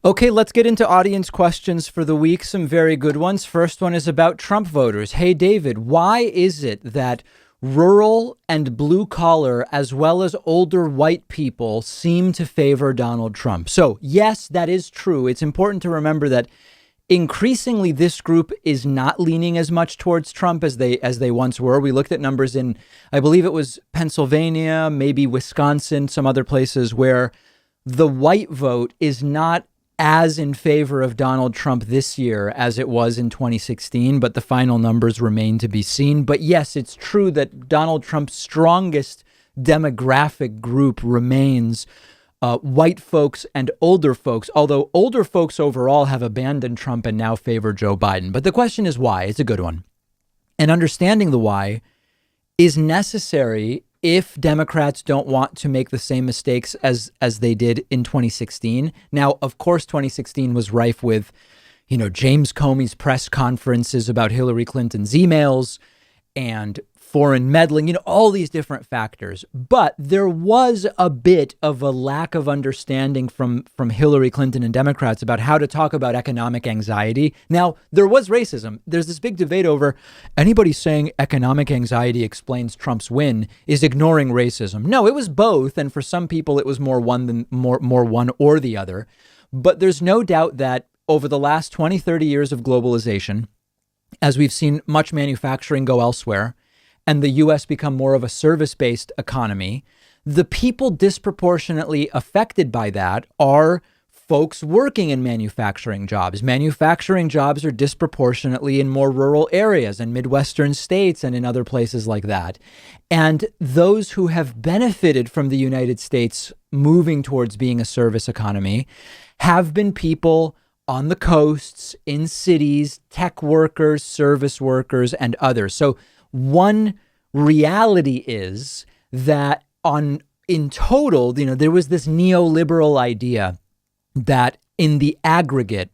Okay, let's get into audience questions for the week. Some very good ones. First one is about Trump voters. Hey, David, why is it that rural and blue collar, as well as older white people, seem to favor Donald Trump? So, yes, that is true. It's important to remember that increasingly this group is not leaning as much towards Trump as they once were. We looked at numbers in, I believe it was Pennsylvania, maybe Wisconsin, some other places where the white vote is not as in favor of Donald Trump this year as it was in 2016, but the final numbers remain to be seen. But yes, it's true that Donald Trump's strongest demographic group remains white folks and older folks, although older folks overall have abandoned Trump and now favor Joe Biden. But the question is why? It's a good one. And understanding the why is necessary if Democrats don't want to make the same mistakes as they did in 2016. Now, of course, 2016 was rife with, James Comey's press conferences about Hillary Clinton's emails and foreign meddling, all these different factors. But there was a bit of a lack of understanding from Hillary Clinton and Democrats about how to talk about economic anxiety. Now, there was racism. There's this big debate over anybody saying economic anxiety explains Trump's win is ignoring racism. No, it was both. And for some people, it was more one or the other. But there's no doubt that over the last 20, 30 years of globalization, as we've seen much manufacturing go elsewhere, and the U.S. become more of a service-based economy, the people disproportionately affected by that are folks working in manufacturing jobs. Manufacturing jobs are disproportionately in more rural areas and Midwestern states and in other places like that. And those who have benefited from the United States moving towards being a service economy have been people on the coasts, in cities, tech workers, service workers, and others. So one reality is that in total, there was this neoliberal idea that in the aggregate,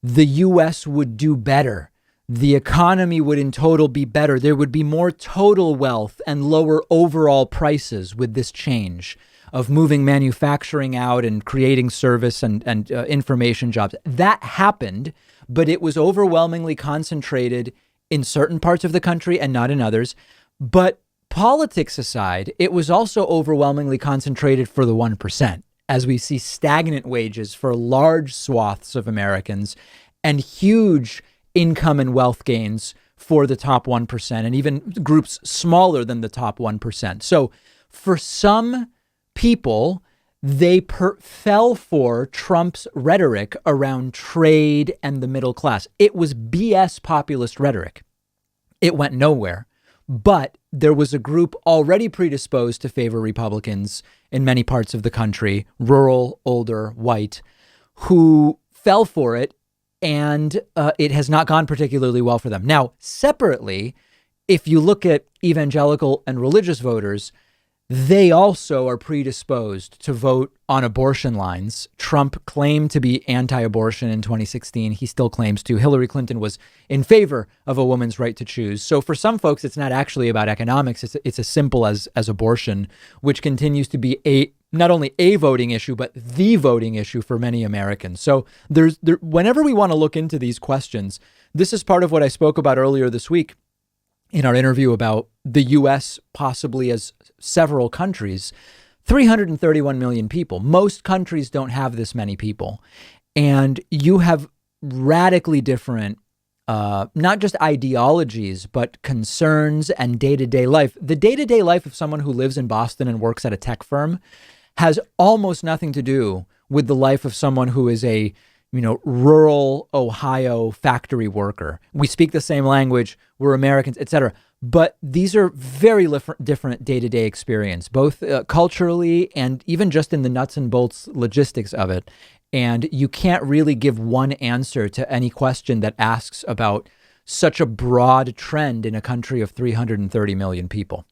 the U.S. would do better. The economy would in total be better. There would be more total wealth and lower overall prices with this change of moving manufacturing out and creating service and information jobs. That happened, but it was overwhelmingly concentrated in certain parts of the country and not in others. But politics aside, it was also overwhelmingly concentrated for the 1%, as we see stagnant wages for large swaths of Americans and huge income and wealth gains for the top 1% and even groups smaller than the top 1%. So for some people, they fell for Trump's rhetoric around trade and the middle class. It was BS populist rhetoric. It went nowhere. But there was a group already predisposed to favor Republicans in many parts of the country, rural, older, white, who fell for it. And it has not gone particularly well for them. Now, separately, if you look at evangelical and religious voters, they also are predisposed to vote on abortion lines. Trump claimed to be anti-abortion in 2016. He still claims to. Hillary Clinton was in favor of a woman's right to choose. So for some folks, it's not actually about economics. It's as simple as abortion, which continues to be not only a voting issue, but the voting issue for many Americans. So whenever we want to look into these questions, this is part of what I spoke about earlier this week in our interview about the U.S. possibly as several countries. 331 million people. Most countries don't have this many people. And you have radically different, not just ideologies, but concerns and day-to-day life. The day-to-day life of someone who lives in Boston and works at a tech firm has almost nothing to do with the life of someone who is a rural Ohio factory worker. We speak the same language, we're Americans, etc. But these are very different day-to-day experience, both culturally and even just in the nuts and bolts logistics of it. And you can't really give one answer to any question that asks about such a broad trend in a country of 330 million people.